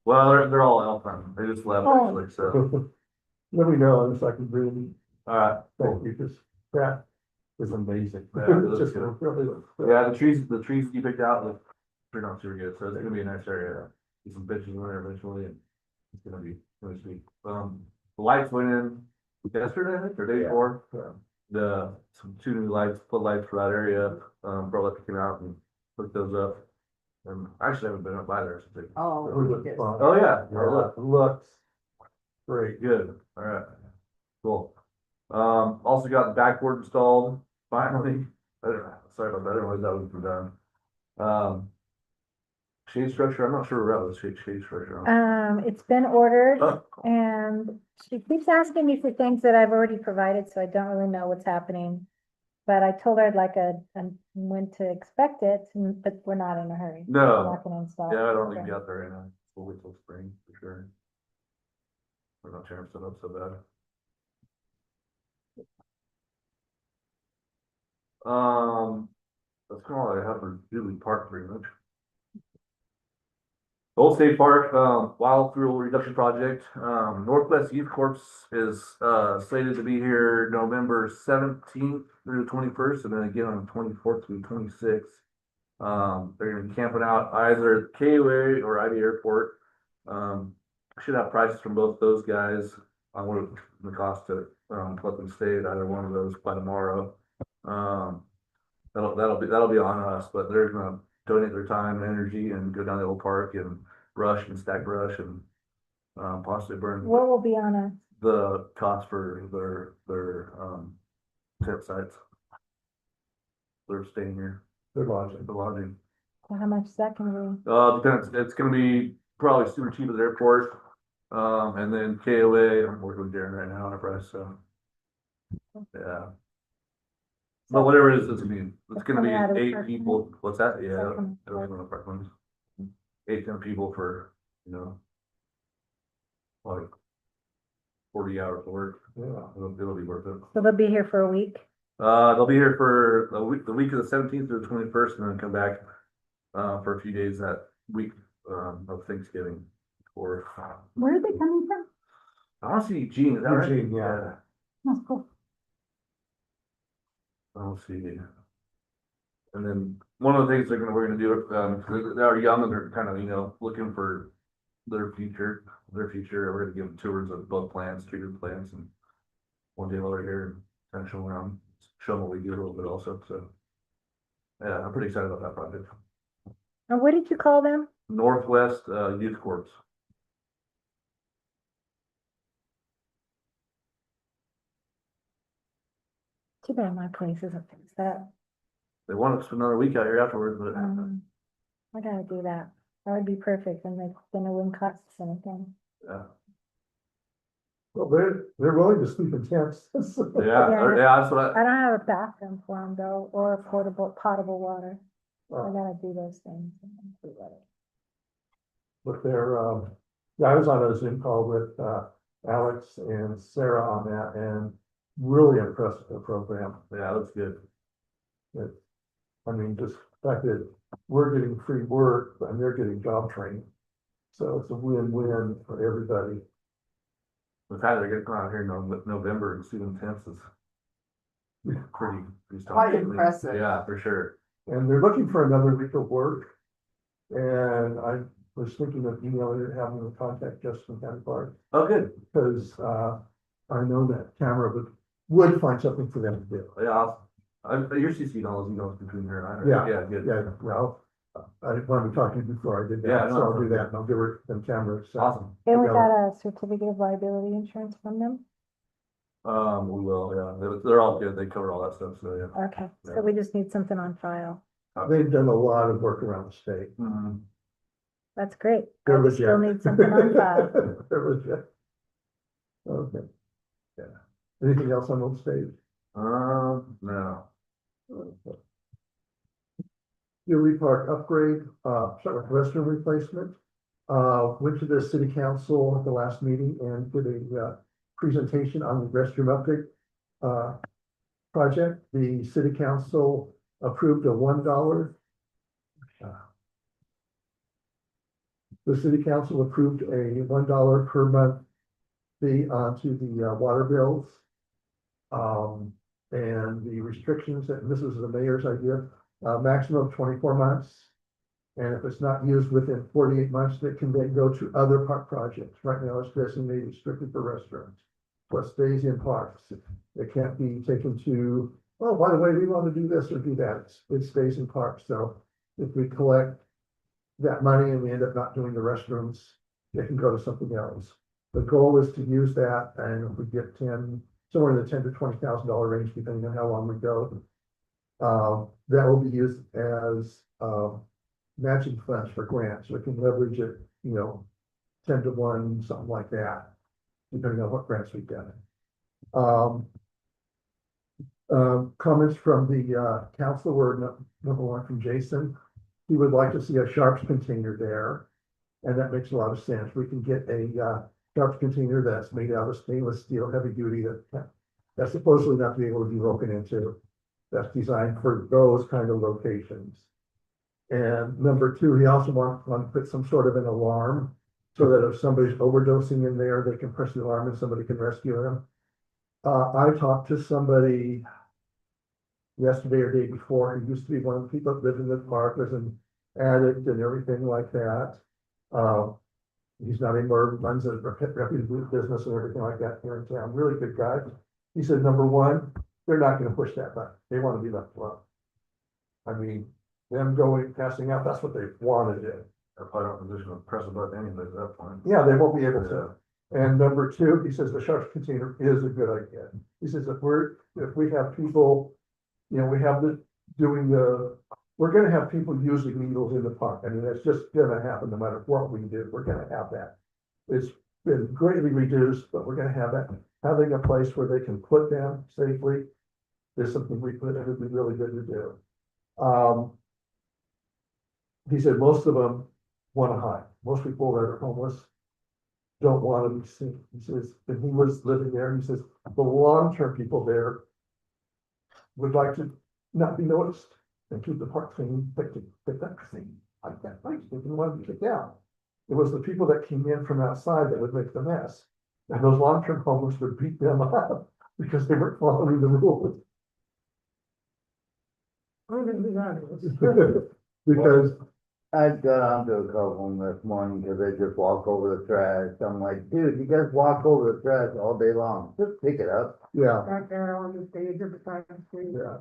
Well, they're all Alpine. They just left Oh. actually, so. Let me know, if I can really, All right. thank you, because that is amazing. Yeah, It's just good. really. Yeah, the trees you picked out look pretty not super good, so it's gonna be a nice area. Get some bitches in there eventually, and it's gonna be really sweet. The lights went in yesterday, I think, or day Yeah. before. Yeah. Some two new lights, put lights for that area, brought electric came out and hooked those up. And I actually haven't been up by there since. Oh, It was fun. Oh, yeah, Yeah, it looks great. good, all right, cool. Also got the backboard installed, finally. Sorry about that, otherwise that would be done. Shade structure, I'm not sure where that was, shade structure. It's been ordered Oh, and she keeps asking me for things that I've already provided, so I don't really know what's happening. But I told her I'd like when to expect it, but we're not in a hurry. No. We're not gonna install. yeah, I don't it. think you out there right now, we'll wait till spring for sure. We're not tearing stuff up so bad. That's kind of all I have for Dooley Park pretty much. Old State Park, Wild Fuel Reduction Project, Northwest Youth Corps is, slated to be here November 17th through 21st, and then again on the 24th through 26th. They're gonna be camping out either at KOA or IB Airport. Should have prices from both those guys on what it would cost to, let them stay at either one of those by tomorrow. That'll be on us, but they're gonna donate their time and energy and go down the old park and brush and stack brush and, possibly burn What will be on a, the cost for their tent sites. They're staying here, Good logic. the lodging. how much is that gonna be? Depends, it's gonna be probably super cheap at the airport. And then KOA, I'm working with Darren right now on a price, so. Yeah, but whatever it is, it's gonna coming out of be the 8 park people, what's that? that Yeah, coming it'll be one of the park ones. 8, 10 people for, like 40 hours of work, Yeah. it'll be worth it. So they'll be here for a week? They'll be here for the week of the 17th to the 21st, and then come back, for a few days that week, of Thanksgiving. Or, Where are they coming from? I want to see Eugene, is that right? Eugene, yeah. That's cool. I'll see. And then one of the things we're gonna do, because they're young and they're kind of, looking for their future, we're gonna give them tours of both plants, treated plants, and one day while they're here and kind of show them around, show them what we do a little bit also, so. Yeah, I'm pretty excited about that project. And what did you call them? Northwest, Youth Corps. Too bad my place isn't fixed that. They want us for another week out here afterwards, but I gotta do that. That would be perfect, and then it wouldn't cost us anything. yeah, Well, they're willing to sleep in tents. that's what I don't have a bathroom for them though, or potable water. I Oh. gotta do those things. But yeah, I was on a Zoom call with, Alex and Sarah on that, and really impressed with the program. Yeah, that's good. I mean, just the fact that we're getting free work and they're getting job training. So it's a win-win for everybody. The fact they're gonna come out here in November and student tents is pretty Quite impressive. Yeah, for sure. And they're looking for another week of work. And I was thinking of emailing her, having them contact Justin County Park, Oh, good. because, I know that camera would find something for them to do. Yeah, you're CC'd all those emails between her and I. Yeah. Yeah, good. Yeah, well, I didn't want to talk to you before I did Yeah, that, no, so I'll do no. that, and I'll give her some cameras. So. Awesome. And we Yeah. got a certificate of liability insurance from them. We will, yeah. They're all good. They cover all that stuff, so yeah. Okay, Yeah. so we just need something on file. They've done a lot of work around the state. Mhm. That's great. They're I just still legit. need something on file. They're legit. Okay. Yeah. Anything else on Old State? No. Okay. Dealey Park upgrade, start with restroom replacement. Went to the city council at the last meeting and did a presentation on the restroom upgrade project. The city council approved a $1 The city council approved a $1 per month fee onto the water bills. And the restrictions, and this is the mayor's idea, maximum of 24 months. And if it's not used within 48 months, it can then go to other park projects. Right now, it's designated strictly for restaurants. What stays in parks, it can't be taken to, oh, by the way, we want to do this or do that. It stays in parks. So if we collect that money and we end up not doing the restrooms, it can go to something else. The goal is to use that, and if we get somewhere in the $10,000 to $20,000 range, depending on how long we go, that will be used as matching funds for grants. We can leverage it, 10 to 1, something like that, depending on what grants we get. Comments from the council were number one from Jason. He would like to see a sharps container there, and that makes a lot of sense. We can get a sharps container that's made out of stainless steel, heavy duty, that's supposedly not to be able to be broken into. That's designed for those kind of locations. And number two, he also wants to put some sort of an alarm so that if somebody's overdosing in there, they can press the alarm and somebody can rescue them. I talked to somebody yesterday or day before, who used to be one of the people that lived in the park, was an addict and everything like that. He's not anymore, runs a reputable business and everything like that here in town. Really good guy. He said, number one, they're not going to push that button. They want to be left alone. I mean, them passing out, that's what they want to do. They're probably not in a position to press a button anyway at that point. Yeah, they won't be able to. And number two, he says the sharps container is a good idea. He says if we have people, we have we're gonna have people using needles in the park. I mean, that's just gonna happen no matter what we do. We're gonna have that. It's been greatly reduced, but we're gonna have that. Having a place where they can put them safely is something it would be really good to do. He said most of them want to hide. Most people that are homeless don't want to be seen. He says, and he was living there, he says, the long-term people there would like to not be noticed and keep the park clean, pick that clean, like that, right? They didn't want to be kicked out. It was the people that came in from outside that would make the mess. And those long-term homeless would beat them up because they weren't following the rules. Because I've got onto a couple of them this morning because they just walk over the trash. I'm like, dude, you guys walk over the trash all day long. Just pick it up. yeah, Back there on the stage of the time. yeah.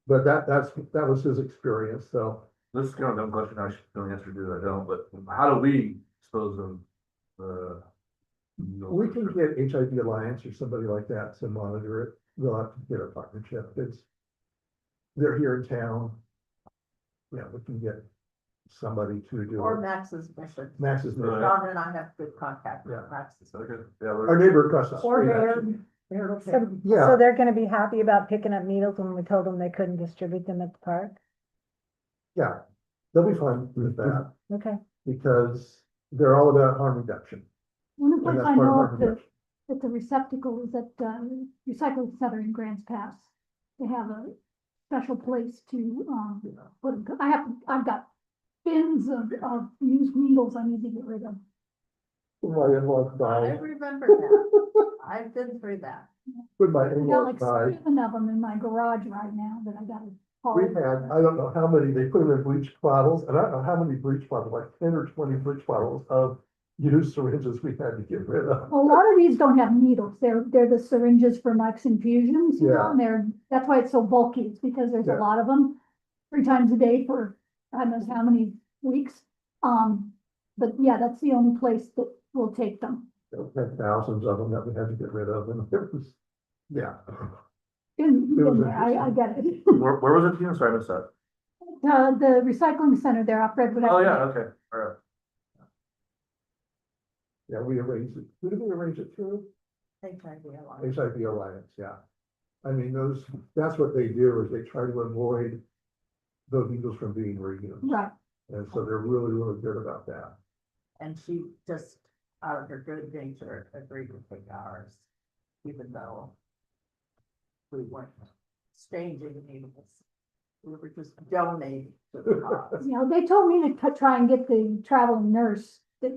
But that was his experience, so. This is kind of a dumb question, I should know the answer to that, I don't, but how do we dispose of We can get HIV Alliance or somebody like that to monitor it. We'll have to get a partnership. They're here in town. Yeah, we can get somebody to do Or it. Max's mission. Max's name. John and I have good contact with Yeah. Max's. Okay, yeah, Our neighbor across the Or street. Baird. actually. Baird, So, okay. Yeah. so they're gonna be happy about picking up needles when we told them they couldn't distribute them at the park? Yeah, they'll be fine with that Okay. because they're all about harm reduction. One of And the that's things I part of know harm of the, reduction. that the receptacle is at, recycling center in Grants Pass. They have a special place to, put them. I've got bins of used needles I need to get rid of. My in-laws I died. remember that. I've been through that. When my I got in-laws like died, 7 of them in my garage right now that I gotta haul. we had, I don't know how many, they put them in bleach bottles, and I don't know how many bleach bottles, like 10 or 20 bleach bottles of used syringes we had to get rid of. A lot of these don't have needles. They're the syringes for Mike's infusions, Yeah. and that's why it's so bulky. It's because there's Yeah. a lot of them 3 times a day for God knows how many weeks. But yeah, that's the only place that will take them. We had thousands of them that we had to get rid of, and it was, yeah. And It was I get it. where was it, Tina? Sorry, I missed that. The recycling center there off Redwood. Oh, Avenue. yeah, okay, all right. Yeah, we arranged it. Who did we arrange it through? HIV Alliance. HIV Alliance, yeah. I mean, that's what they do, is they try to avoid those needles from being reused. Right. And so they're really, really good about that. And she just, out of her good nature, agreed to take ours, even though we weren't exchanging needles. We were just donating to the cause. You know, they told me to try and get the traveling nurse that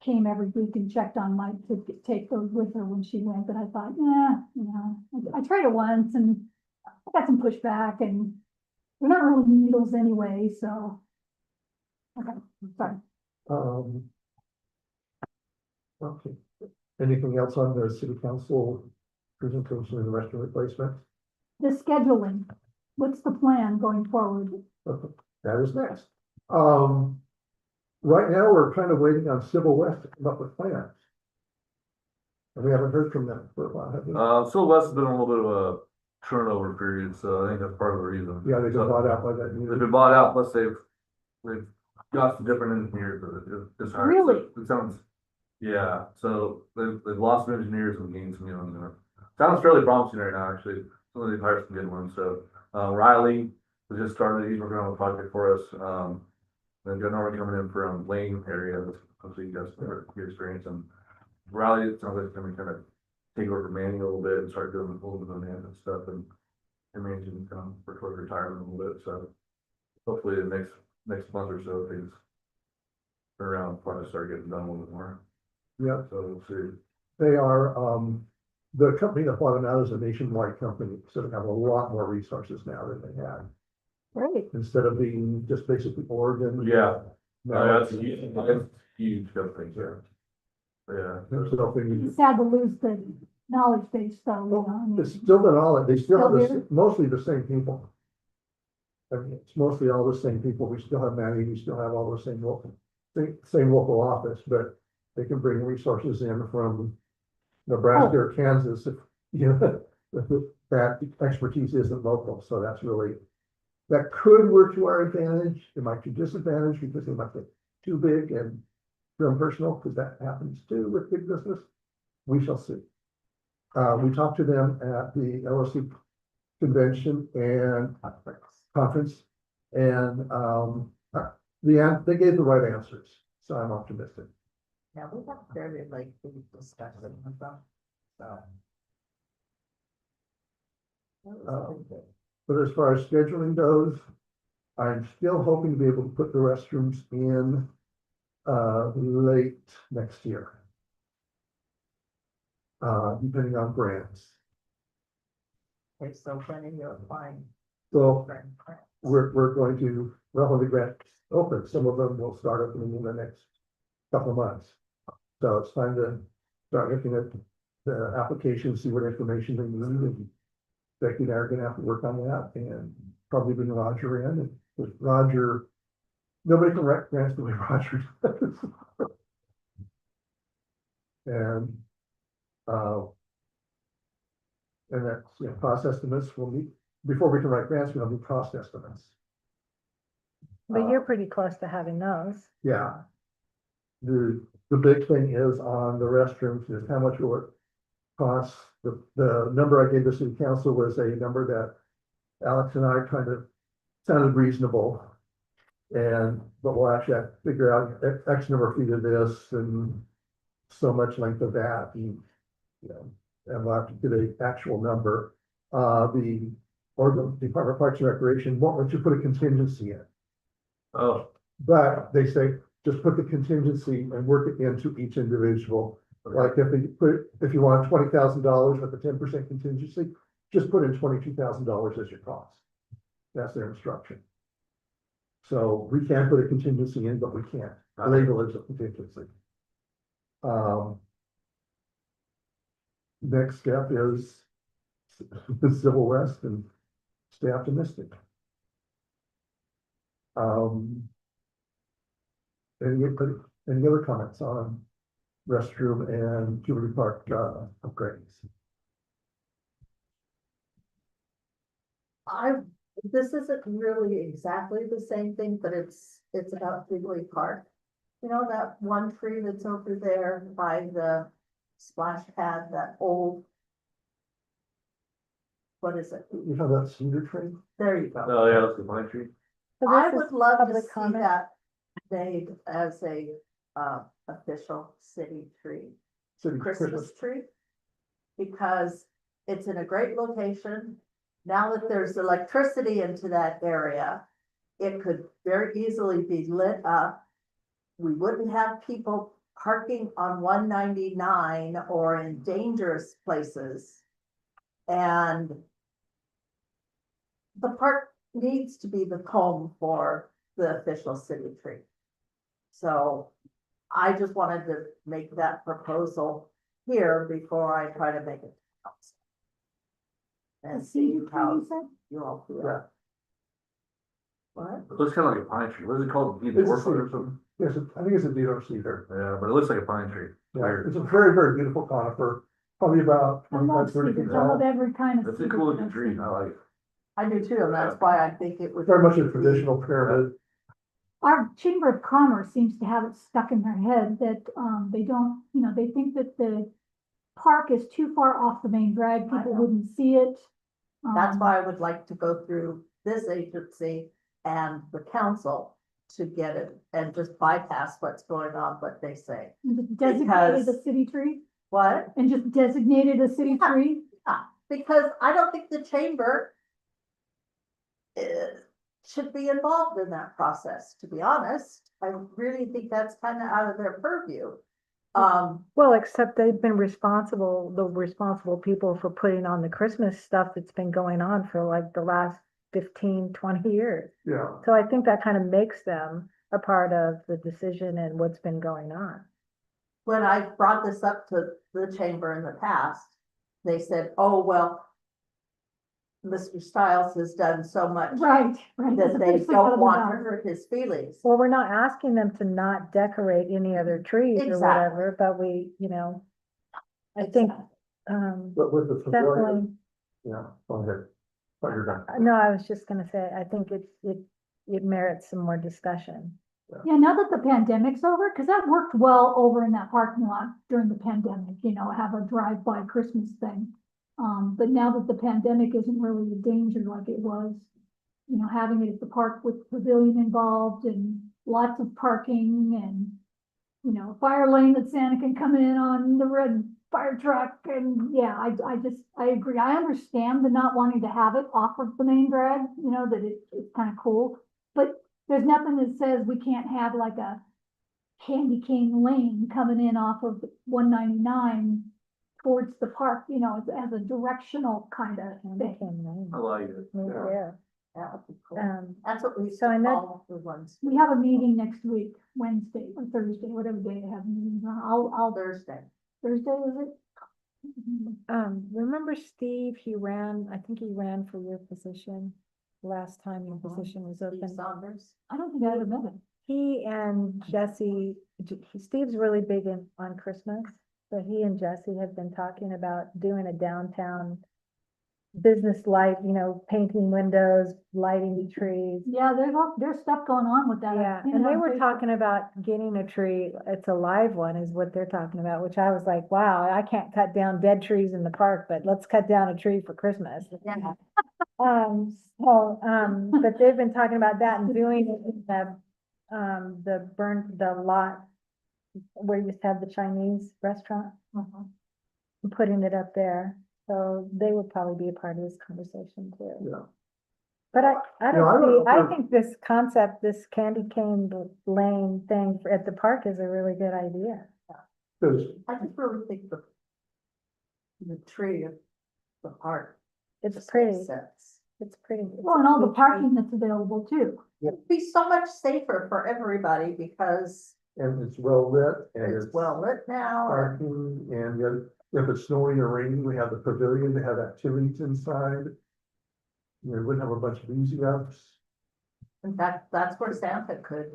came every week and checked on Mike to take those with her when she went, but I thought, yeah, you know, I tried it once and I got some pushback and they're not really needles anyway, so. Okay, sorry. Um. Okay, anything else on the city council presentation and the restroom replacement? The scheduling, what's the plan going forward? Okay, that is next. Right now, we're kind of waiting on Civil West to come up with plans. And we haven't heard from them for a while, have we? Still West has been a little bit of a turnover period, so I think that's part of the reason. Yeah, they've been So, bought out by that. They've been bought out, plus they've got some different engineers, but it's hard. Really? It sounds, yeah, so they've lost some engineers and gained some new ones. Sounds fairly promising right now, actually. Some of they've hired some good ones, so, Riley was just started, he's working on a project for us. Then Joe Norman coming in from Lane area, hopefully you guys have good experience, and Riley, it sounds like it's gonna kind of take over Manning a little bit and start doing a little bit of management stuff, and managing for towards retirement a little bit, so hopefully the next month or so, things turn around, probably start getting done a little bit more, Yeah, so we'll see. they are, the company that bought them out is a nationwide company, so they have a lot more resources now than they had. Great. Instead of being just basically Oregon. Yeah. Now That's huge, company, yeah. Yeah. it's helping. It's sad to lose the knowledge base though, you know, I mean, It's still been all, they still have Still the here? mostly the same people. I mean, it's mostly all the same people. We still have Manny, we still have all the same local office, but they can bring resources in from Nebraska or Kansas if, you know, if that expertise isn't local. So that's really, that could work to our advantage. It might be disadvantage because they might get too big and too impersonal, because that happens too with big business. We shall see. We talked to them at the LOC convention and conference, and they gave the right answers, so I'm optimistic. Yeah, we have very lengthy discussion with them, so. That was Um, pretty good. But as far as scheduling goes, I'm still hoping to be able to put the restrooms in late next year. Depending on grants. Okay, so when are you applying? So for grants? we're going to, well, when the grants open, some of them will start opening in the next couple of months. So it's time to start looking at the application, see what information they need, and Becky and I are gonna have to work on that, and probably bring Roger in, and with Roger, nobody can write grants the way Roger does. And and that's, you know, cost estimates will meet, before we can write grants, we'll do cost estimates. But you're pretty close to having those. Yeah. The big thing is on the restrooms is how much will it cost? The number I gave the city council was a number that Alex and I kind of sounded reasonable. But we'll actually have to figure out X number of feet of this and so much length of that, and, you know, and we'll have to get an actual number. The Department of Parks and Recreation won't let you put a contingency in. Oh, But they say, just put the contingency and work it into each individual. Like if you want $20,000 with a 10% contingency, just put in $22,000 as your cost. That's their instruction. So we can put a contingency in, but we can't label it as a contingency. Next step is the Civil West and stay optimistic. Any other comments on restroom and Jubilee Park upgrades? This isn't really exactly the same thing, but it's about Jiggly Park. You know, that one tree that's over there by the splash pad, that old. What is it? You have that cedar tree? There you go. oh, yeah, that's the pine tree. So I this is would love to public see comment. that made as a, official city tree. City Christmas tree. Because it's in a great location. Now that there's electricity into that area, it could very easily be lit up. We wouldn't have people parking on 199 or in dangerous places. And the park needs to be the home for the official city tree. So I just wanted to make that proposal here before I try to make it. And The see cedar tree, how you said? you all feel. Yeah. What? It looks kind of like a pine tree. What is it called? Deep It's a Orchard or cedar. something? Yes, I think it's a deer cedar. Yeah, but it looks like a pine tree. Yeah, it's a very, very beautiful conifer, probably about I love 25, 30 feet cedars, I love tall. every kind of. That's a cedar cool that looking I've tree. seen. I like it. I do too, and that's why I think it would. Very much a traditional pyramid. Our Chamber of Commerce seems to have it stuck in their head that, they don't, they think that the park is too far off the main drag, I people know. wouldn't see it. That's Um, why I would like to go through this agency and the council to get it and just bypass what's going on, what they say. and just designated a Because- city tree, What? and just designated a city Yeah. tree. Because I don't think the chamber should be involved in that process, to be honest. I really think that's kind of out of their purview. Well, except they've been the responsible people for putting on the Christmas stuff that's been going on for like the last 15, 20 years. Yeah, So I think that kind of makes them a part of the decision and what's been going on. when I brought this up to the chamber in the past, they said, oh, well, Mr. Stiles has done so much Right, right. that they Especially don't other want to towns. hurt his feelings. Well, we're not asking them to not decorate any other trees or Exactly. whatever, but I think, but with the definitely, pavilion, yeah, go ahead. Oh, you're done. no, I was just gonna say, I think it merits some more discussion. Yeah, now that the pandemic's over, because that worked well over in that parking lot during the pandemic, have a drive-by Christmas thing. But now that the pandemic isn't really a danger like it was, having it at the park with pavilion involved and lots of parking and, fire lane that Santa can come in on the red fire truck. And yeah, I agree. I understand the not wanting to have it off of the main drag, that it's kind of cool. But there's nothing that says we can't have like a candy cane lane coming in off of 199 towards the park, as a directional kind of thing. I like it. Yeah. That would be cool. So That's what we used I to know- call the ones. We have a meeting next week, Wednesday or Thursday, whatever day they have meetings on. I'll, Thursday. Thursday, is it? Remember Steve, I think he ran for your position last time your position was Steve open. Saunders. I don't think I ever met him. He and Jesse, Steve's really big on Christmas, but he and Jesse have been talking about doing a downtown business light, painting windows, lighting the trees. Yeah, there's stuff going on with that. I've Yeah, seen it and they on were Facebook. talking about getting a tree, it's a live one is what they're talking about, which I was like, wow, I can't cut down dead trees in the park, but let's cut down a tree for Christmas. Yeah. But they've been talking about that and doing it in the lot where you used to have the Chinese restaurant, and putting it up there. So they would probably be a part of this conversation too. Yeah. But I I don't don't see, I know. think this concept, this candy cane lane thing at the park is a really good idea. Because I just really think the tree of the park. It's just pretty, makes sense. it's pretty. It's Well, a and all the pretty tree. parking that's available too. It'd be so much safer for everybody because and it's well lit and it's well lit now. parking, and yet if it's snowing or raining, we have the pavilion to have activities inside. We wouldn't have a bunch of easy ups. In fact, that's where Santa could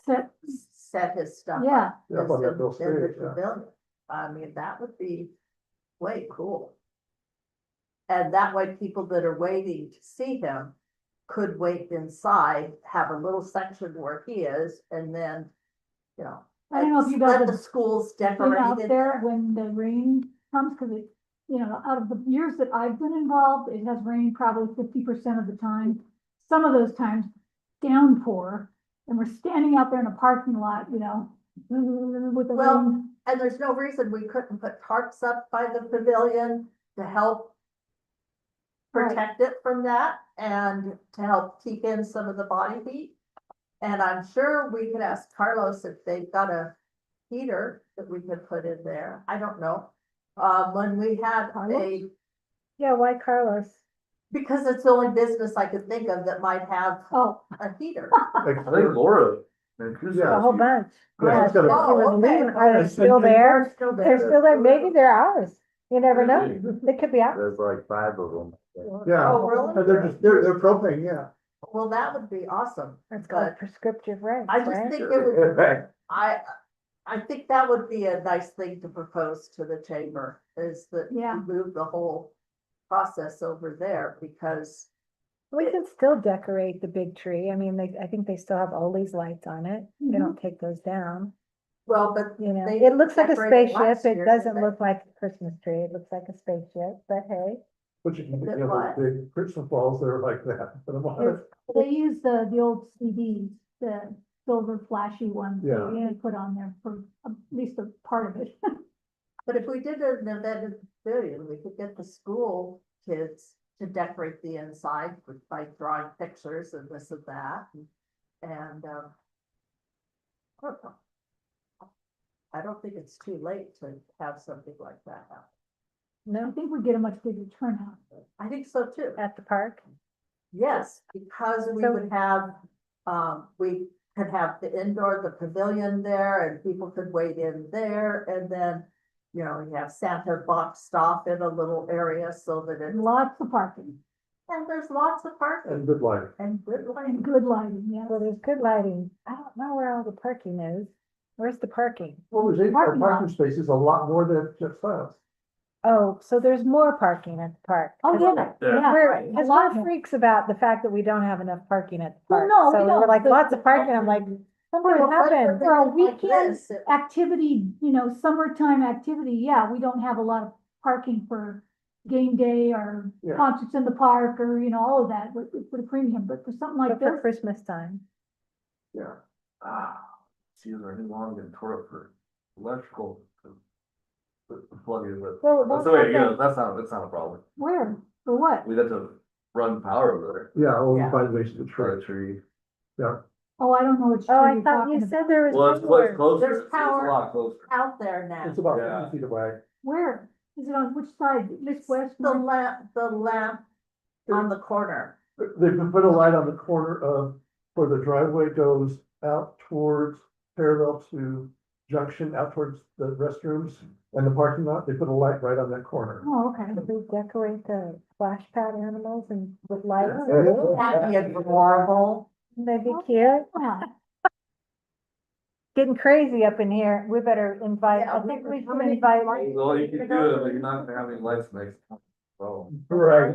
Set, set his stuff yeah, up. Yeah, is on that in- little in the stage, yeah. pavilion. I mean, that would be way cool. And that way, people that are waiting to see him could wait inside, have a little section where he is, and then, I don't know if you guys let the have schools been decorate out it there there. when the rain comes, because it, out of the years that I've been involved, it has rained probably 50% of the time. Some of those times downpour, and we're standing out there in a parking lot, with the Well, rain. and there's no reason we couldn't put tarps up by the pavilion to help Right. protect it from that and to help keep in some of the body heat. And I'm sure we could ask Carlos if they've got a heater that we could put in there. I don't know. When we had Carlos? Yeah, why Carlos? because it's the only business I could think of that might have Oh, a heater. I think Laura. And Yeah. A whole bunch. Yeah, Yeah, it's got a- she was Oh, okay. leaving. Are they And- still and- there? Still They're there. still there. Maybe they're ours. You never know. They could be ours. There's like 5 of them. Yeah, Oh, really? and they're just, they're propane, yeah. Well, that would be awesome. It's called But prescriptive regs, I just right? think it would, I think that would be a nice thing to propose to the chamber, is that Yeah. we move the whole process over there, because, We can still decorate the big tree. I mean, I think they still have Ollie's lights on it. They don't take those down, well, but you know. They It looks like a decorated last spaceship. It year, doesn't didn't they? look like a Christmas tree. It looks like a spaceship, but hey. But you can, Is you it know, what? those big crystal balls that are like that. Put 'em on it. they use the old CDs, the silver flashy ones Yeah. that they put on there for at least a part of it. But if we did an event in the pavilion, we could get the school kids to decorate the inside by drawing pictures and this and that. And, I don't know. I don't think it's too late to have something like that happen. I No, think we get a much bigger turnout. I think so too. at the park. Yes, because we So- would have, we could have the indoor, the pavilion there, and people could wait in there, and then, you know, you have Santa boxed off in a little area so that it, Lots of parking and there's lots of parking And good lighting. and good and lighting. good lighting, yeah. Well, there's good lighting. I don't know where all the parking is. Where's the parking? Well, there's 8 Parking lot. parking spaces, a lot more than just us. Oh, so there's more parking at the park. Oh, 'Cause yeah, Yeah. yeah. We're, right. cause A lot we're more. freaks about the fact that we don't have enough parking at the Well, park. no, we So we're don't. like, The- lots of parking. I'm like, something Well, but happened. For a like weekend this, it- activity, you know, summertime activity, yeah, we don't have a lot of parking for game day or Yeah. concerts in the park or, you know, all of that with a premium, but for something like But for this, Christmas time. Yeah. See, they're new long and tore up for electrical. Plug in, but Well, that's what's the way it happened- goes. That's not a problem. where, for what? We'd have to run power over Yeah, or we Yeah. find ways to there for trade. a tree. Yeah. Oh, I don't know which tree Oh, I you're thought you talking about. said there was. Well, it's more. closer. There's It's power. a lot closer. out there now. It's about Yeah. 50 feet away. Where? Is it on which side? East, west? The north? lamp on the corner. They've put a light on the corner of, where the driveway goes out towards, parallel to Junction, out towards the restrooms and the parking lot. They put a light right on that corner. Oh, okay. Did we decorate the splash pad animals and with lights? That'd be adorable. They'd be cute. Yeah. Getting crazy up in here. We better invite, Yeah, I think we how should many invite. Well, you can do it, but you're not gonna have any lights next time. Oh. Right.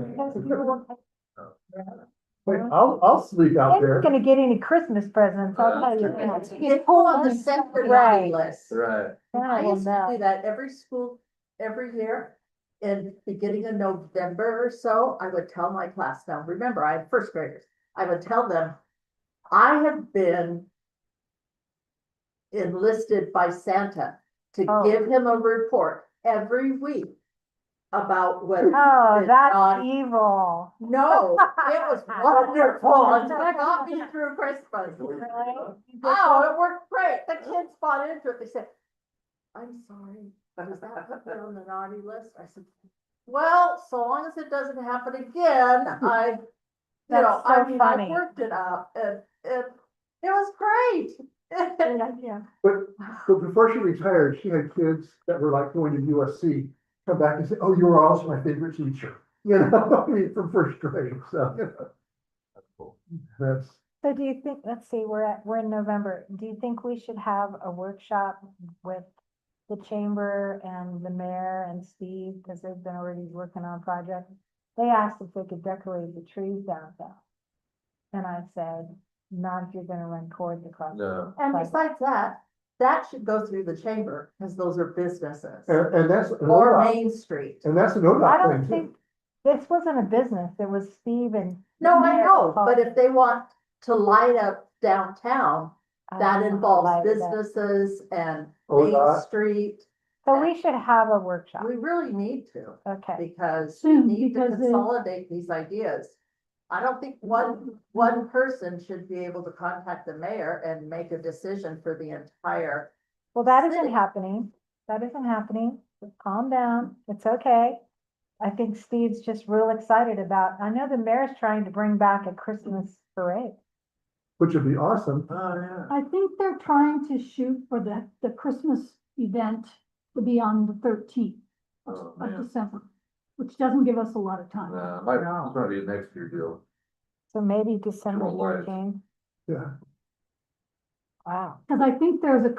Wait, I'll sleep out I'm there. not gonna get any Christmas presents, I'll tell you that. It's on the center Right. list. Right. I Well, used to do that every school, every year. In beginning of November or so, I would tell my class, now remember, I had first graders. I would tell them, I have been enlisted by Santa to Oh. give him a report every week about what. Oh, is that's on- evil. No, it was wonderful. It got me through Christmas. Oh, it worked great. The kids bought into it. They said, I'm sorry, is that put there on the naughty list? I said, well, so long as it doesn't happen again, I, you know, That's so I mean, funny. I worked it out and it was great. Yeah. But before she retired, she had kids that were like going to USC, come back and say, oh, you were also my favorite teacher. You know, I mean, from first grade, so, you know, That's cool. that's, So do you think, let's see, we're in November. Do you think we should have a workshop with the chamber and the mayor and Steve, because they've been already working on projects? They asked if they could decorate the trees downtown. And I said, not if you're gonna run cords across. No. And besides that, that should go through the chamber, because those are businesses. and that's, an Or ODOT Main Street. and that's an I ODOT don't thing too. think, this wasn't a business, it was Steve and. No, I know, Oh. but if they want to light up downtown, that involves light it up. businesses and Main ODOT, Street. So we should have a workshop, We really need to, okay. because we Soon, need to because the- consolidate these ideas. I don't think one person should be able to contact the mayor and make a decision for the entire. Well, that isn't City. happening. That isn't happening. Just calm down. It's okay. I think Steve's just real excited about, I know the mayor's trying to bring back a Christmas parade. which would be awesome. Oh, yeah. I think they're trying to shoot for the Christmas event to be on the 13th Oh, of man. December, which doesn't give us a lot of time. Might, it's gonna be a next year deal. So maybe December Come on, guys. 13th. Yeah, Wow. Because I think there's a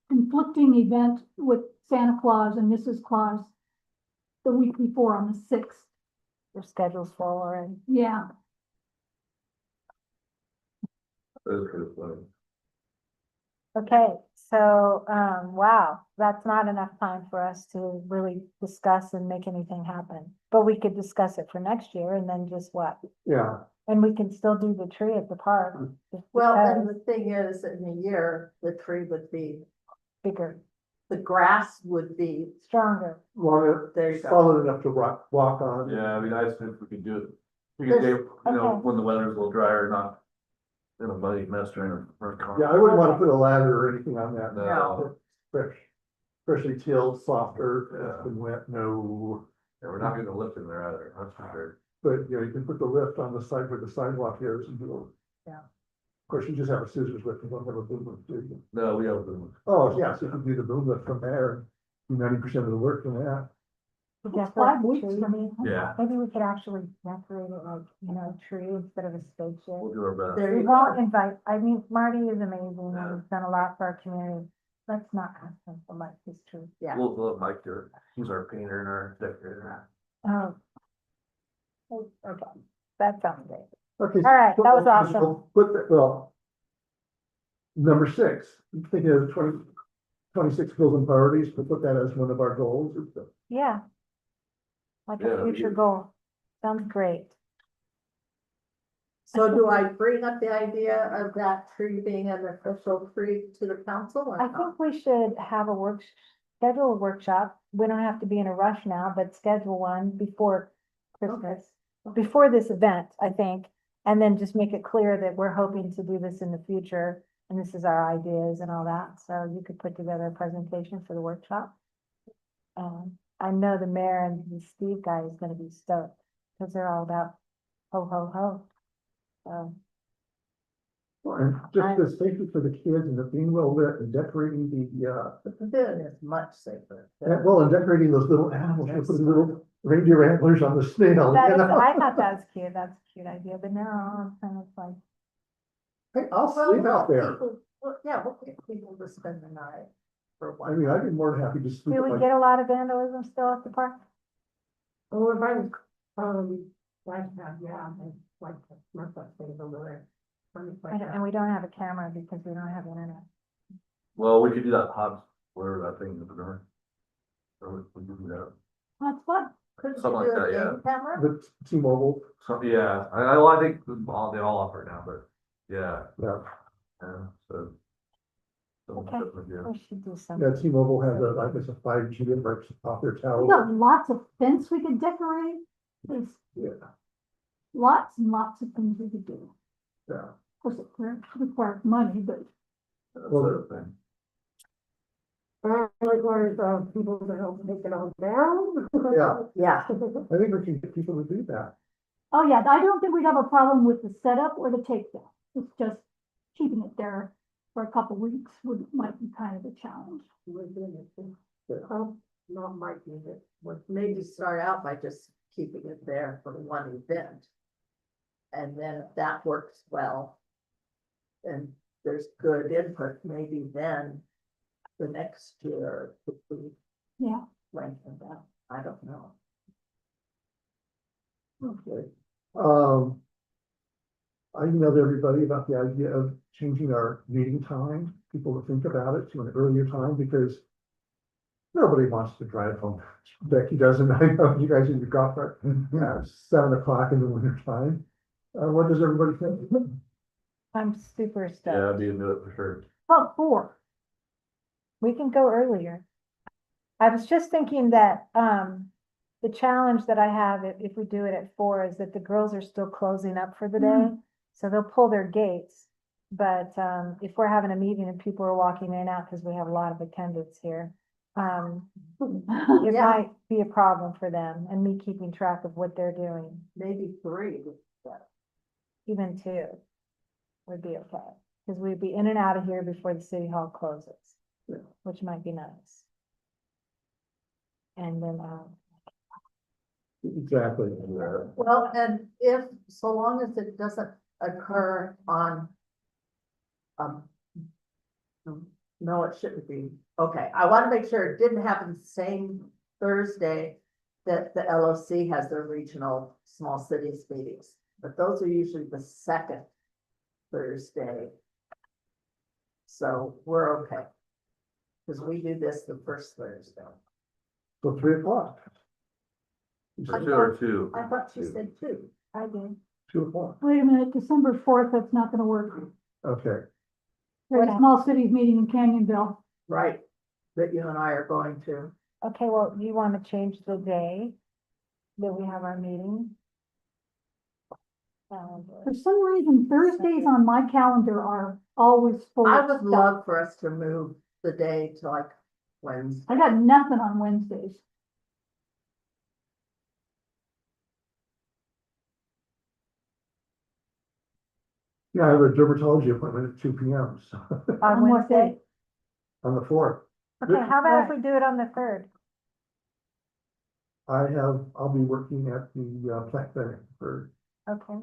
conflicting event with Santa Claus and Mrs. Claus the week before on the 6th. Your schedule's full already. Yeah, That's pretty funny. Okay, so, wow, that's not enough time for us to really discuss and make anything happen. But we could discuss it for next year and then just what? yeah. And we can still do the tree at the park. just Well, and because the thing is, in a year, the tree would be, Bigger, the grass would be, stronger. Long, there you go. solid enough to walk on. Yeah, it'd be nice if we could do it. We could do, you know, Okay. when the weather's a little drier, not in a muddy mess during a car. Yeah, I wouldn't want to put a ladder or anything on that. No. Fresh, freshly tilled, softer, Yeah. it's been wet, no. Yeah, we're not gonna lift in there either, that's for sure. But, you know, you can put the lift on the side where the sidewalk is and do it. Yeah. Of course, you just have a scissors lift, you don't have a boom lift, do you? No, we have them. Oh, yeah, so you can do the boom lift from there, do 90% of the work from that. To it's decorate 5 the weeks tree. for me. Yeah, Maybe we could actually decorate it like, you know, tree instead of a spaceship. we'll do our best. There We you won't go. invite, I mean, Marty is amazing Yeah. and he's done a lot for our community. Let's not ask him for like his tree. Yeah. We'll let Mike do it. He's our painter and our decorator. Oh. Okay, that sounds great. Okay. All right, that was so awesome. we'll Put that, well. Number 6, you think of 26 goals and priorities, but put that as one of our goals. Yeah. Like Yeah, a that'd be future good. goal. Sounds great. So do I bring up the idea of that tree being an official tree to the council or I not? think we should have schedule a workshop. We don't have to be in a rush now, but schedule one before Christmas. Before this event, I think, and then just make it clear that we're hoping to do this in the future. And this is our ideas and all that. So you could put together a presentation for the workshop. I know the mayor and the Steve guy is gonna be stoked, because they're all about ho, ho, ho. So, And just the safety for the kids and the being well lit and decorating the, The pavilion is much safer. and decorating those little animals, we put little reindeer antlers on the snail. that you is, know? I thought that was cute. That's a cute idea, but now I'm kind of like, Hey, I'll Well, sleep out there. Yeah, we'll get people to spend the night for I one. mean, I'd be more than happy to sleep. do we like- get a lot of vandalism still at the park? Oh, if I was, like that, yeah, and like, my things over there. And we don't have a camera because we don't have internet. Well, we could do that hot, whatever that thing is, remember? Or we could do that. That's what, Couldn't you something like do a that, yeah. game camera? The T-Mobile, So, yeah, well, I think they all offer it now, but yeah, yeah, so. Okay. Yeah. We should do yeah, something. T-Mobile has a, like, it's a 5G that breaks off their we tower. got lots of fence we could decorate. There's Yeah, lots and lots of things we could do. yeah. Of course, it requires money, but That's Well, the thing. Requires, people to help take it all down. Yeah. Yeah. I think we can get people to do that. oh yeah, I don't think we'd have a problem with the setup or the takedown. It's just keeping it there for a couple weeks might be kind of a challenge. We're doing it. Not might be it. Maybe start out by just keeping it there for one event. And then if that works well, and there's good input, maybe then the next year could be Yeah, lengthened out. I don't know. Okay. I emailed everybody about the idea of changing our meeting time, people to think about it to an earlier time, because nobody wants to drive home. Becky doesn't, I know you guys in your golf cart, 7 o'clock in the winter time. What does everybody think? I'm super Yeah, stoked. I'd be into it for sure. about 4. We can go earlier. I was just thinking that, the challenge that I have if we do it at 4 is that the girls are still closing up for the day. So they'll pull their gates. But, if we're having a meeting and people are walking in and out, because we have a lot of attendance here, it Yeah. might be a problem for them and me keeping track of what they're doing. Maybe 3. Even 2 would be okay, because we'd be in and out of here before the city hall closes, which might be nice. And then, Exactly. Well, and if, so long as it doesn't occur on, um, no, it shouldn't be. Okay, I want to make sure it didn't happen the same Thursday that the LOC has their regional small cities meetings, but those are usually the second Thursday. So we're okay. Because we do this the first Thursday. So 3 o'clock. You said 2 or 2. I thought you said 2. I do. 2 o'clock. Wait a minute, December 4th, that's not gonna work. Okay. There's What a small cities meeting in Canyonville. Right, that you and I are going to. Okay, well, you want to change the day that we have our meeting? For some reason, Thursdays on my calendar are always full I of would stuff. love for us to move the day to like Wednesday. I got nothing on Wednesdays. Yeah, I have a dermatology appointment at 2 p.m. So On On what Wednesday? day? on the 4th. Okay, how about if we do it on the 3rd? I'll be working at the plant clinic for, Okay.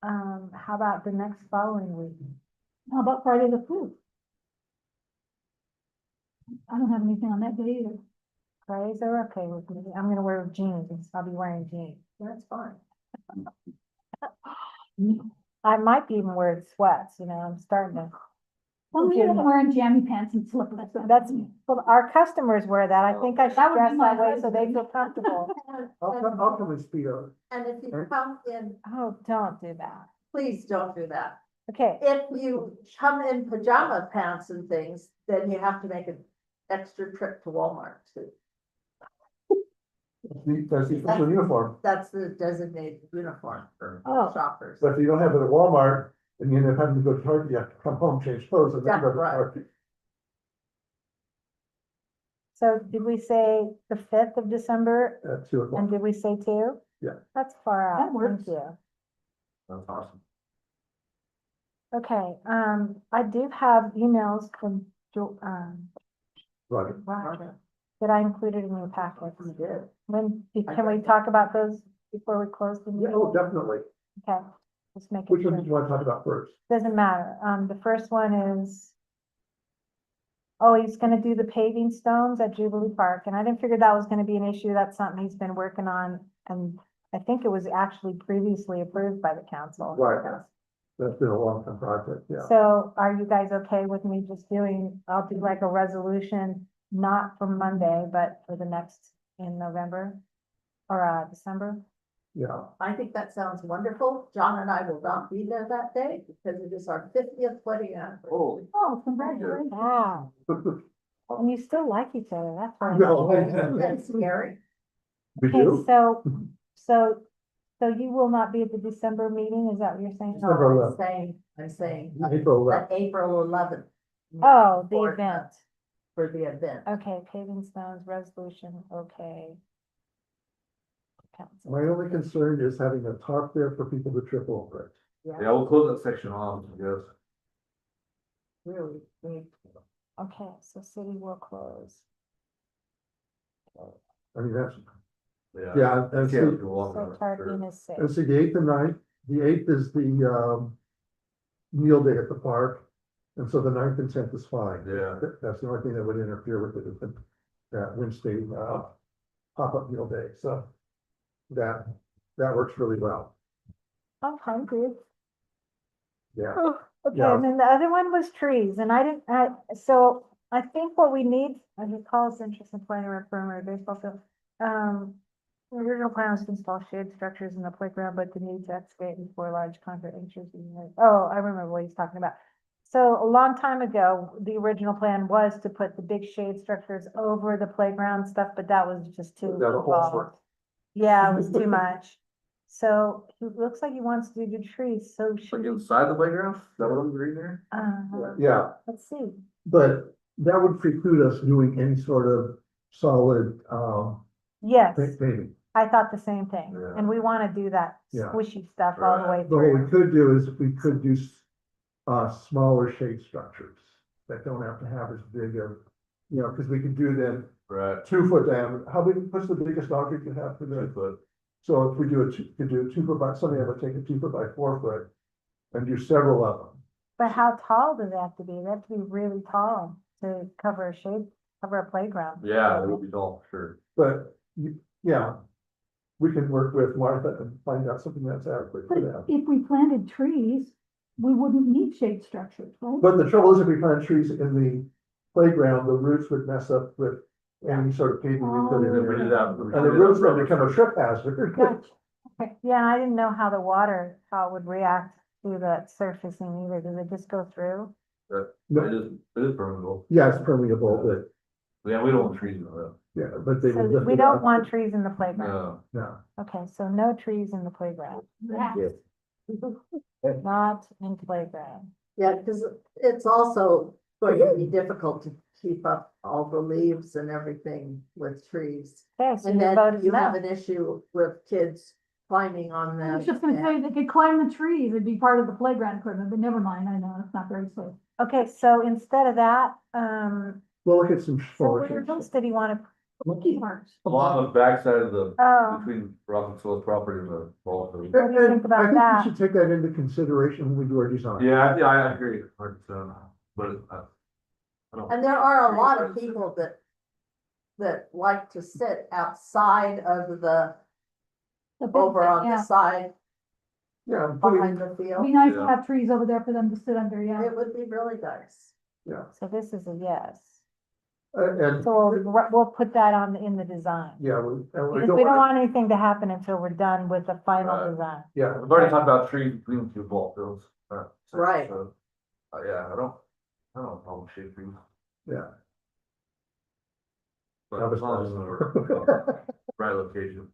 How about the next following week? How about Friday the 5th? I don't have anything on that day either. Fridays are okay with me. I'm gonna wear jeans. I'll be wearing jeans. That's fine. I might be even wearing sweats, you know, I'm starting to. Well, Okay. you're not wearing jammy pants and slippers. That's, well, our customers wear that. I think I should That would be dress my that way so they husband. feel comfortable. I'll come in Speedo. And if you come in, Oh, don't do that. please don't do that. Okay, If you come in pajama pants and things, then you have to make an extra trip to Walmart too. That's the official uniform. That's the designated uniform for Oh. shoppers. But if you don't have it at Walmart, and you end up having to go to Target, you have to come home, change clothes, and then go to Yeah, right. Target. so did we say the 5th of December At 2 o'clock. and did we say 2? Yeah. That's far out. That works. Thank you. That's awesome. Okay, I do have emails from Right. Roger that I included in your packet. You did. When, can we talk about those before we close the Yeah, meeting? oh, definitely. Okay, let's make it Which one sure. did you want to talk about first? Doesn't matter. The first one is, oh, he's gonna do the paving stones at Jubilee Park, and I didn't figure that was gonna be an issue. That's something he's been working on, and I think it was actually previously approved by the council. Right. That's been a long time project, yeah. So are you guys okay with me just doing, I'll do like a resolution, not for Monday, but for the next in November or December? Yeah, I think that sounds wonderful. John and I will not be there that day because it is our 50th wedding anniversary. Oh. Oh, congratulations. Wow, and you still like each other, that's right. No. That's scary. We Okay, do? so you will not be at the December meeting, is that what you're saying? December No, 11th. I'm saying April that 11th. April 11th. Oh, the For event. For the event. Okay, paving stones, resolution, okay. Council. My only concern is having a tarp there for people to trip over it. Yeah, we'll close that section off, I guess. Really, Okay, so city will close. I mean, that's, Yeah. yeah, and see, Can't go along So with it, parking sure. is safe. and see, the 8th and 9th, the 8th is the, meal day at the park. And so the 9th and 10th is fine. Yeah. That's the only thing that would interfere with it, is that Wednesday, pop-up meal day, so that works really well, I'm hungry. yeah. Oh, okay, Yeah. and then the other one was trees, and I didn't, so I think what we need, I recall this interest in planning a perimeter baseball field. The original plan was to install shade structures in the playground, but the need to excavate and for large concrete entries. Oh, I remember what he's talking about. So a long time ago, the original plan was to put the big shade structures over the playground stuff, but that was just too That a whole involved. sort. Yeah, it was too much. So it looks like he wants to do trees, so should Like we, inside the playground, is that what I'm reading there? Yeah, let's see. but that would preclude us doing any sort of solid, Yes, paving. I thought the same thing, Yeah. and we wanna do that Yeah. squishy stuff all the Right. way But what we through. could do is we could do, smaller shade structures that don't have to have as big of, you know, because we could do them Right. 2 foot diameter. How big, what's the biggest dog you can have for 2 the? foot. So if we do could do a 2 foot by, something that would take a 2 foot by 4 foot and do several of them. But how tall do they have to be? They have to be really tall to cover a shade, cover a playground. Yeah, it would be tall, sure. But, yeah, we can work with Martha and find out something that's adequate for But them. if we planted trees, we wouldn't need shade structures, right? But the trouble is if we plant trees in the playground, the roots would mess up with any sort of paving we put in And then we there. did that. And the roots would become a trip hazard. Gotcha. Okay, yeah, I didn't know how the water, how it would react to that surfacing either. Does it just go through? It No, is permeable. yeah, it's permeable, but, Yeah, we don't want trees in the, yeah, but they So will lift we it don't up. want trees in the playground. no. No, Okay, so no trees in the playground, Yeah. not in playground. Yeah, because it's also going to be difficult to keep up all the leaves and everything with trees. Okay, so And your then vote is you have no. an issue with kids climbing on I them. was just gonna say, and- they could climb the trees, it'd be part of the playground equipment, but never mind, I know, it's not very safe. Okay, so instead of that, we'll look at some so smaller where shapes. else did he want to? Monkey bars. Along the backside of the, Oh, between Robinson's property and the ball field. What do you think about I think that? we should take that into consideration when we do our design. Yeah, I agree, 100%, but I don't. And there are a lot of people that like to sit outside of the, The big over thing, on the yeah. side Yeah, I'm behind putting, the It'd field. be nice to Yeah. have trees over there for them to sit under, yeah. It would be really nice. yeah, so this is a yes. and, So we'll put that on in the design. yeah, and we Because don't we don't want, want anything to happen until we're done with the final Right. design. yeah, We've already talked about trees between the two ball fields. Right. So, yeah, I don't have a problem with shade trees. yeah. But as long as it's in the right location.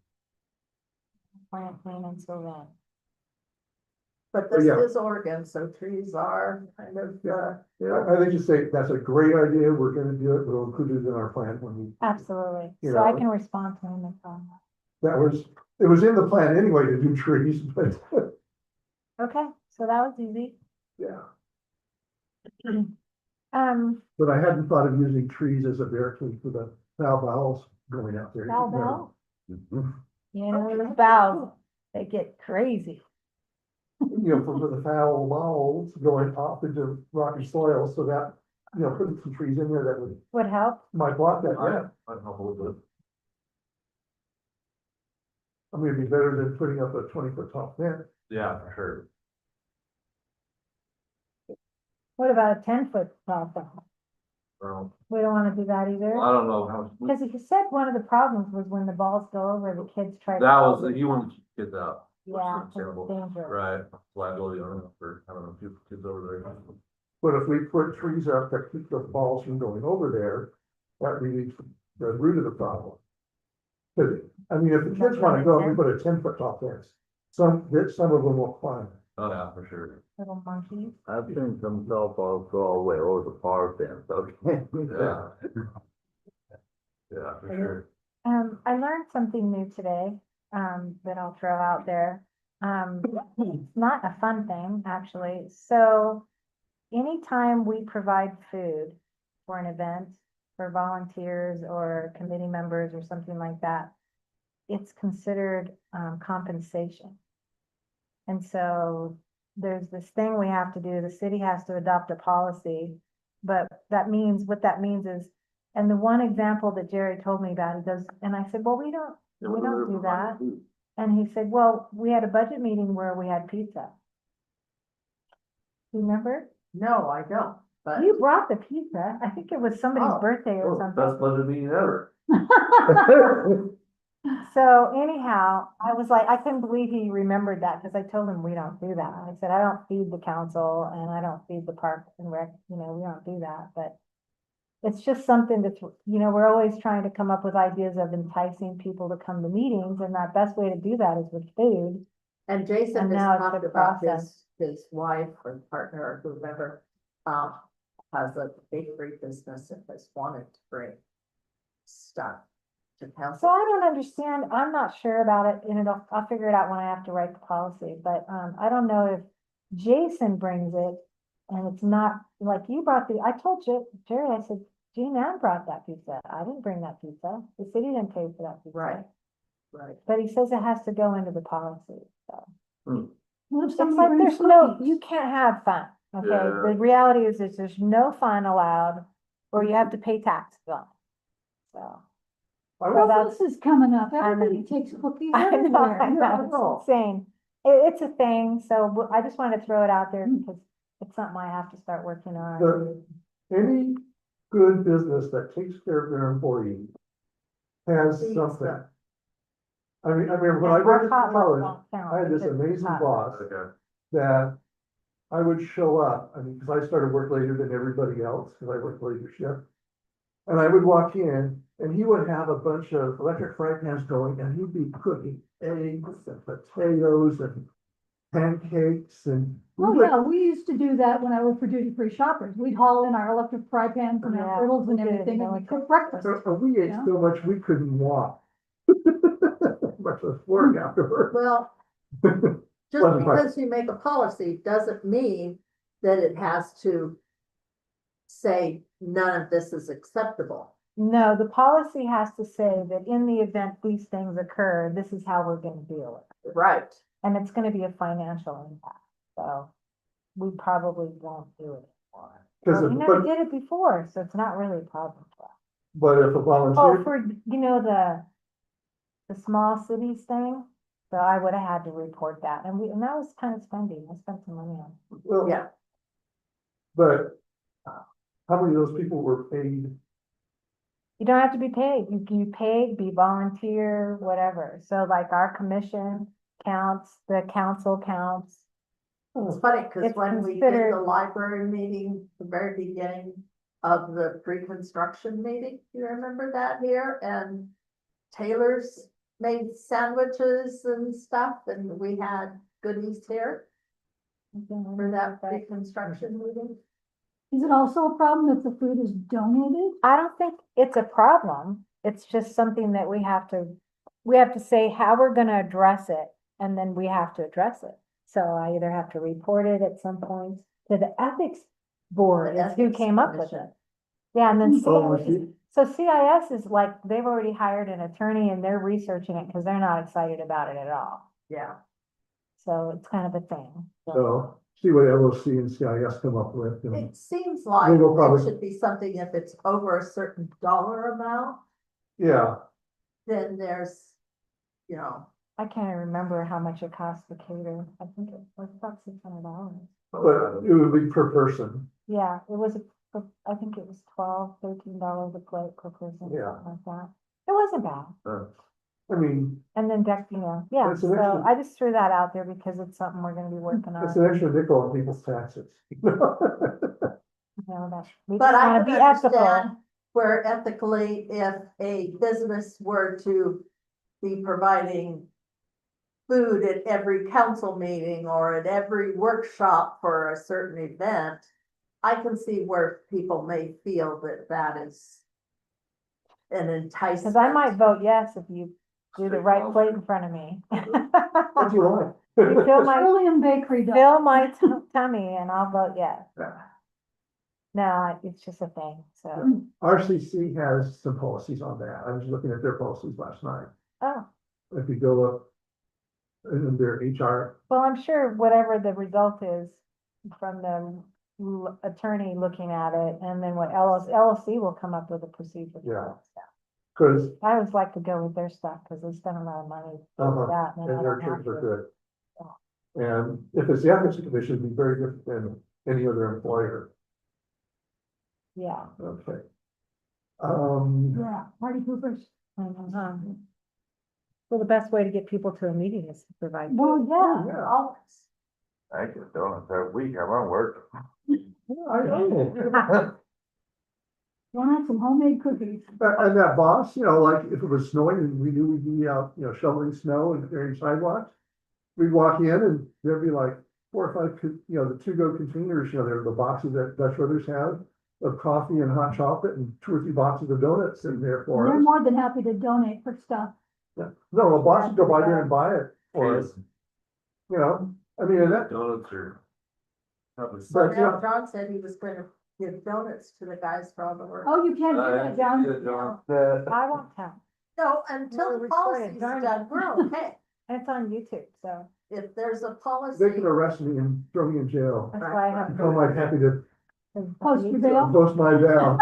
Plant clean until then. But Oh, this yeah. is Oregon, so trees are kind of, Yeah, I think you say, that's a great idea, we're gonna do it, we'll include it in our plan when we. Absolutely. You So I know. can respond to him and tell him. That was, it was in the plan anyway to do trees, but, Okay, so that was easy. yeah. Um, But I hadn't thought of using trees as a barricade for the foul valves going out there. Val Bell, you know, those valves, they get crazy. You know, for the foul valves going off into rocky soil, so that, you know, putting some trees in there that Would help. might block that, yeah. I'd help a little bit. I mean, it'd be better than putting up a 20 foot tall fence. Yeah, for sure. What about a 10-foot tall fence? Well, We don't want to do that either. I don't know how, Because he said one of the problems was when the balls go over, the kids try. to- that was, you wanted to keep kids out. which is Yeah, it's understandable. dangerous. Right, liability on it for, I don't know, few kids over there. But if we put trees up that keep the balls from going over there, that relieves the root of the problem. Cause, I mean, if the kids wanna go, we put a 10 foot tall fence, some of them will climb. Oh, yeah, for sure. Little monkeys. I've seen some softballs go all the way over the park fence, okay? Yeah. Yeah, for sure. I learned something new today, that I'll throw out there. It's not a fun thing, actually. So anytime we provide food for an event, for volunteers or committee members or something like that, it's considered, compensation. And so there's this thing we have to do, the city has to adopt a policy, but that means, what that means is, and the one example that Jerry told me about, he goes, and I said, well, we don't do that. And he said, well, we had a budget meeting where we had pizza. Remember? no, I don't, but. You brought the pizza. I think it was somebody's Oh. birthday or Oh, something. best budget meeting ever. So anyhow, I was like, I couldn't believe he remembered that, because I told him we don't do that. I said, I don't feed the council and I don't feed the park and rec, we don't do that, but it's just something that's, we're always trying to come up with ideas of enticing people to come to meetings, and that best way to do that is with food. And Jason And has now it's talked the about process. his wife or partner or whoever, has a bakery business and has wanted to bring stuff to So council. I don't understand, I'm not sure about it, and I'll figure it out when I have to write the policy, but, I don't know if Jason brings it. And it's not, like you brought I told Jerry, I said, Jean Ann brought that pizza, I didn't bring that pizza, the city didn't pay for that pizza. Right. Right. But he says it has to go into the policy, so. What if It's somebody like, brings there's no, cookies? you can't have fun, okay? Yeah. The reality is there's no fun allowed, or you have to pay taxes on it. So. I So would- that's- Christmas is coming up, know. everybody takes cookies I know, everywhere. I know, it's insane. It's a thing, so I just wanted to throw it out there because it's something I have to start working on. Any good business that takes care of their employees has Pizza. something. I remember when I And worked our at potluck college, won't count I had this because it's amazing hot. boss Okay. that I would show up, because I started work later than everybody else, because I worked later shift. And I would walk in, and he would have a bunch of electric fry pans going, and he'd be cooking eggs and potatoes and pancakes and. we Oh, would- yeah, we used to do that when I worked for Duty Free Shoppers. We'd haul in our electric fry pans and Yeah, our griddles and we did, everything, and we like- cooked breakfast. We ate Yeah. so much, we couldn't walk. Much less work afterward. Well, just Wasn't quite- because you make a policy doesn't mean that it has to say none of this is acceptable. No, the policy has to say that in the event these things occur, this is how we're gonna deal with it. Right. And it's gonna be a financial impact, so we probably won't do it anymore. Because Well, we never but, did it before, so it's not really a problem for us. but if a Oh, volunteer, for, the small cities thing, so I would have had to report that, and that was kind of spending, I spent some money on it. well, Yeah. but how many of those people were paid? You don't have to be paid, you can be paid, be volunteer, whatever, so like our commission counts, the council counts. It's funny, because It's when we did considered- the library meeting, the very beginning of the pre-construction meeting, you remember that here? And Taylor's made sandwiches and stuff, and we had goodies here for that pre-construction meeting. Is it also a problem if the food is donated? I don't think it's a problem, it's just something that we have to say how we're gonna address it, and then we have to address it. So I either have to report it at some point to the ethics board, The is who ethics came up with commission. it. Yeah, and then Oh, I CIS, see. so CIS is like, they've already hired an attorney and they're researching it, because they're not excited about it at all. Yeah. So it's kind of a thing. So, see what LOC and CIS come up with. and- It seems like will probably- it should be something, if it's over a certain dollar amount, Yeah, then there's, you know, I can't remember how much it costs to cater, I think it was about $600. but it would be per person. Yeah, it was, I think it was $12, $13 a plate per person, Yeah. something like that. It wasn't bad. I mean, And then yeah, It's an so extra- I just threw that out there because it's something we're gonna be working it's on. an extra nickel on people's taxes. We but just I wanna can be ethical. understand where ethically, if a business were to be providing food at every council meeting or at every workshop for a certain event, I can see where people may feel that that is an enticement. Cause I might vote yes if you do the right plate in front of me. What do you like? You fill my, Trillium Bakery does. fill my tummy and I'll vote yes. No, it's just a thing, so, RCC has some policies on that. I was looking at their policies last night. oh, If you go up in their HR, well, I'm sure whatever the result is from the attorney looking at it, and then what LLC will come up with a procedure. for Yeah. that stuff. because I always like to go with their stuff, cause they spend a lot of money for that. and then I their don't have terms are to. good. And if it's the ethics commission, it'd be very different than any other employer. Yeah. Okay. Yeah, party poopers. Mhm. Well, the best way to get people to a meeting is to provide. Well, food. yeah, Yeah. Always. I get donuts every week, I'm on work. I know. want some homemade cookies. And that boss, you know, like if it was snowing and we knew we'd be out, you know, shoveling snow and clearing sidewalks. We'd walk in and there'd be like 4 or 5, you know, the to-go containers, you know, they're the boxes that Dutch Brothers have. Of coffee and hot chocolate and 2 or 3 boxes of donuts in there for We're us. more than happy to donate for stuff. Yeah. No, a boss would go by there and buy it for us, you know, I mean, and that, Donuts are. but, But you now know, John said he was gonna give donuts to the guys for all the work. Oh, you can't do that, John. I won't have. No, until We're the recorded, policy's darn it. done, we're okay. It's on YouTube, so If there's a policy. they could arrest me and throw me in jail. that's why I have. I'm like happy to Post your bail. post my bail.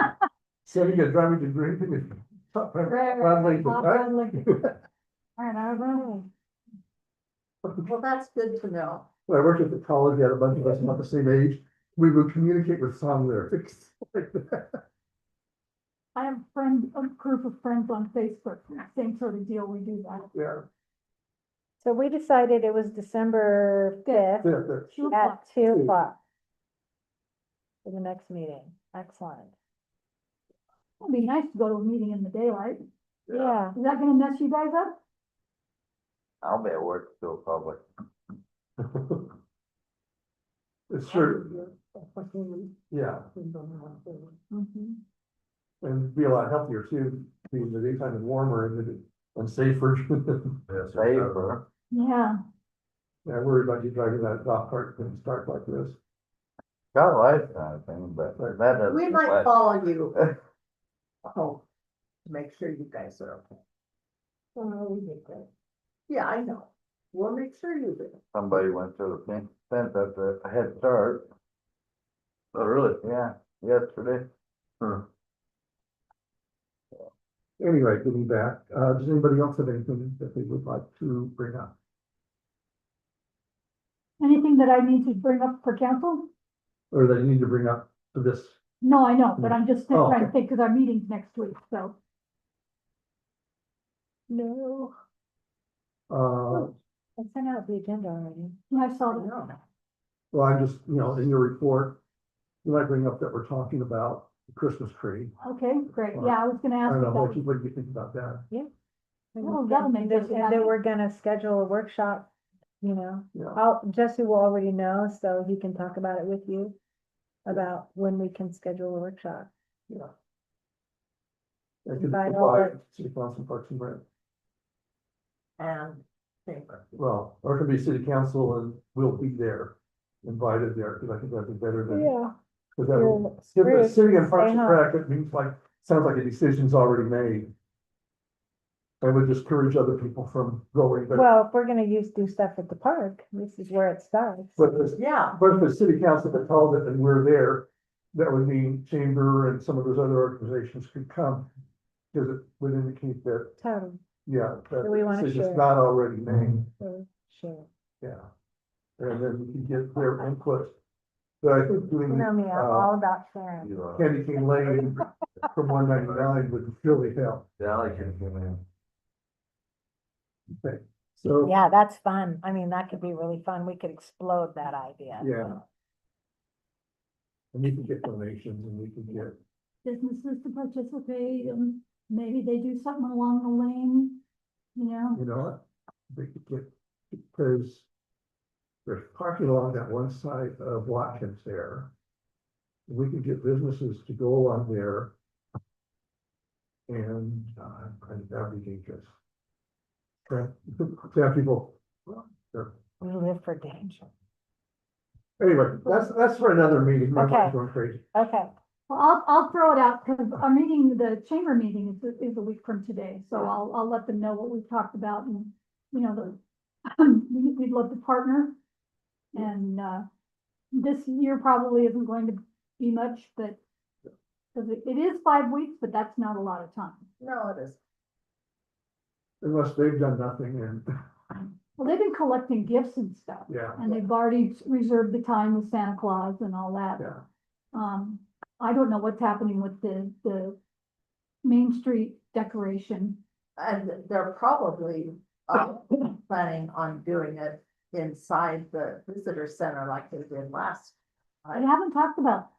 Sending a driving to drinking and. Ron Lincoln, Pop right? Ron Lincoln. All right, I don't Well, that's good to know. When I worked at the college, we had a bunch of us about the same age. We would communicate with song lyrics. like that. I have a group of friends on Facebook, same sort of deal, we do that. Yeah. So we decided it was December fifth Yeah, 2 at o'clock. 2 o'clock. For the next meeting. Excellent. It'd be nice to go to a meeting in the daylight. Yeah. Is that gonna mess you guys up? I'll be at work still public. It's true, yeah, Mhm. and be a lot healthier too, being the daytime is warmer and safer. Safer. Yeah, Yeah, I worry about you driving that dog cart when it's dark like this. Got a life kind of thing, but that doesn't. We might but- follow you home to make sure you guys are okay. We did that. Yeah, I know. We'll make sure you do. Somebody went to the fence at the Head Start, Oh, really? yeah, yesterday. Anyway, getting back, does anybody else have anything that they would like to bring up? anything that I need to bring up for council? Or that you need to bring up for this? No, I know, but I'm just Oh, trying to okay. think, because our meeting's next week, so. No. I sent out the agenda already. I saw that. Well, I'm just, you know, in your report, you might bring up that we're talking about the Christmas tree. Okay, great, yeah, I was gonna I ask don't know, you what do you think about that? Oh, that'll make us happy. That we're gonna schedule a workshop, you know. Yeah, Jesse will already know, so he can talk about it with you. About when we can schedule a workshop. yeah. And Invite all the- City Council, Parks and Rec. And paper. Well, or it could be city council and we'll be there, invited there, because I think that'd be better than. Yeah. Because You're if screwed. the city and Parks Stay and home. Rec, it means like, sounds like a decision's already made. I would discourage other people from going, but, Well, if we're gonna do stuff at the park, this is where it starts. but the Yeah, But if the city council that called it and we're there, that would mean chamber and some of those other organizations could come. Because it would indicate that, Totally, yeah, that So we the wanna decision's share. not already made, sure. yeah. And then we can get their input. But I think You doing, know me, I'm all about sharing. Candy Cane Lane from 199 would really help. Yeah, I like it, man. Okay, so, Yeah, that's fun. I mean, that could be really fun. We could explode that idea. yeah. And you can get donations and we can get, businesses to participate, and maybe they do something along the lane, you know? you know what? They could get, because there's parking along that one side of Watkins there. We could get businesses to go along there. And that'd be dangerous. Okay, to have people, sure. We live for danger. Anyway, that's for another meeting. My Okay. mind's going crazy. Okay, Well, I'll throw it out, because our meeting, the chamber meeting is a week from today, so I'll let them know what we've talked about, and, you know, we'd love to partner. And, this year probably isn't going to be much, but, because it is 5 weeks, but that's not a lot of time. no, it is. Unless they've done nothing and, Well, they've been collecting gifts and stuff, yeah, and they've already reserved the time with Santa Claus and all that. yeah. I don't know what's happening with the Main Street decoration. And they're probably planning on doing it inside the visitor center like they did last. I haven't talked about,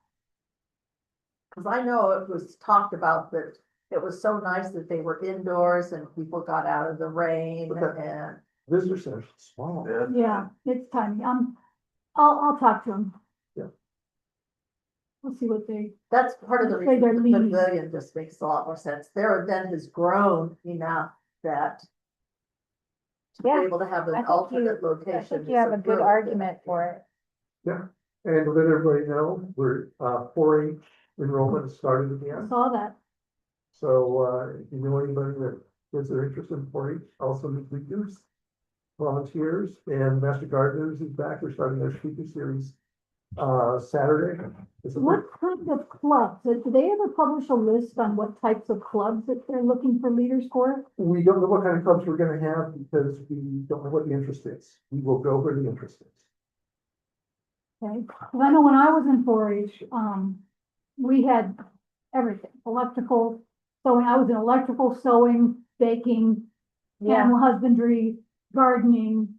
Cause I know it was talked about that it was so nice that they were indoors and people got out of the rain Okay. and. Visitor center's small. yeah, it's tiny. I'll talk to them. Yeah. We'll see what they, That's part of the Say they're reason the leaning. pavilion just makes a lot more sense. Their event has grown enough that. To be Yeah, able to have I an think alternate I location. think you is have a good really argument for idea. it. Yeah, and to let everybody know, we're, 4-H enrollment has started I again. saw that. So, if you know anybody that is interested in 4-H, also need leaders, volunteers, and Master Gardeners is back. We're starting our speaker series, Saturday. It's a What kind of clubs? Do they ever publish a list on what types of clubs that they're looking for leaders for? We don't know what kind of clubs we're gonna have because we don't know what the interest is. We will go where the interest is. Okay, because I know when I was in 4-H, we had everything, electrical, sewing, I was in electrical, sewing, baking, Yeah, animal husbandry, gardening,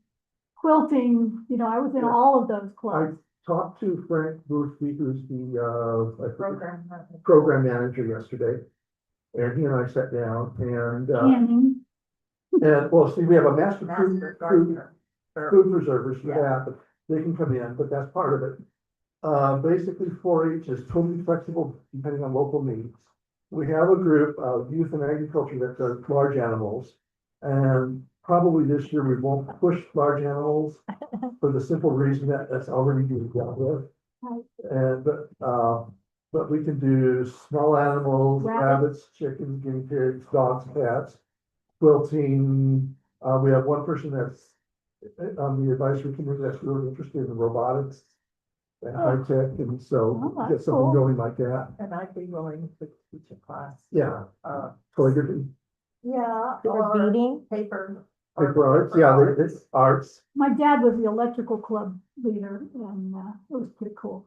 quilting, you know, I was in Yeah. all of those I clubs. talked to Frank Boothby, who's the, I forget- Program. program manager yesterday. And he and I sat down Canning, well, see, we have a master Master food gardener. food preservers for Yeah. that, but they can come in, but that's part of it. Basically, 4-H is totally flexible depending on local needs. We have a group of youth and agriculture that does large animals. And probably this year we won't push large animals for the simple reason that that's already being dealt with. Right. And, but we can do small animals, Rabbits. rabbits, chickens, guinea pigs, dogs, cats, quilting. We have one person that's on the advisory committee that's really interested in robotics and high tech, and Oh, so that's get something cool. going like that. And I'd be willing to teach a class. Yeah, Uh, calligraphy, yeah, or or beading. paper. paper arts, yeah, it's arts, my dad was the electrical club leader, and, it was pretty cool.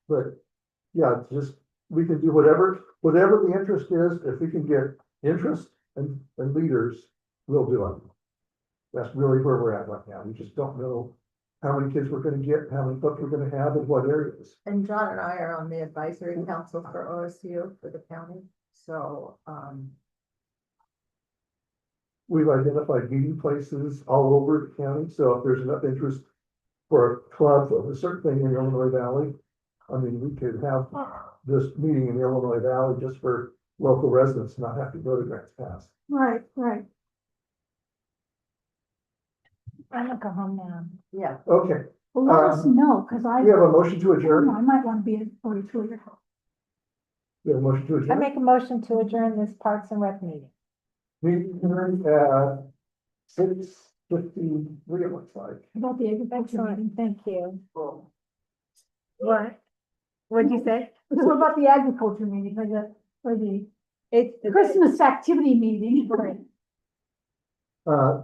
but yeah, just, we can do whatever the interest is. If we can get interest and leaders, we'll do it. That's really where we're at right now. We just don't know how many kids we're gonna get, how many clubs we're gonna have, and what areas. And John and I are on the advisory council for OSU for the county, so, We've identified meeting places all over the county, so if there's enough interest for a club of a certain thing in Illinois Valley, I mean, we could have this meeting in the Illinois Valley just for local residents, not have to go to Grants Pass. Right, right. I'm gonna go home now. yeah. Okay, Well, let us know, because we have a motion to I adjourn. might want to be at 42 years old. We have a motion to I adjourn. make a motion to adjourn this Parks and Rec meeting. Meeting adjourned at 6:53, it looks like. About the agriculture Excellent, meeting. thank you. What? What'd you say? What about the agriculture meeting, or the It's Christmas activity meeting? Uh,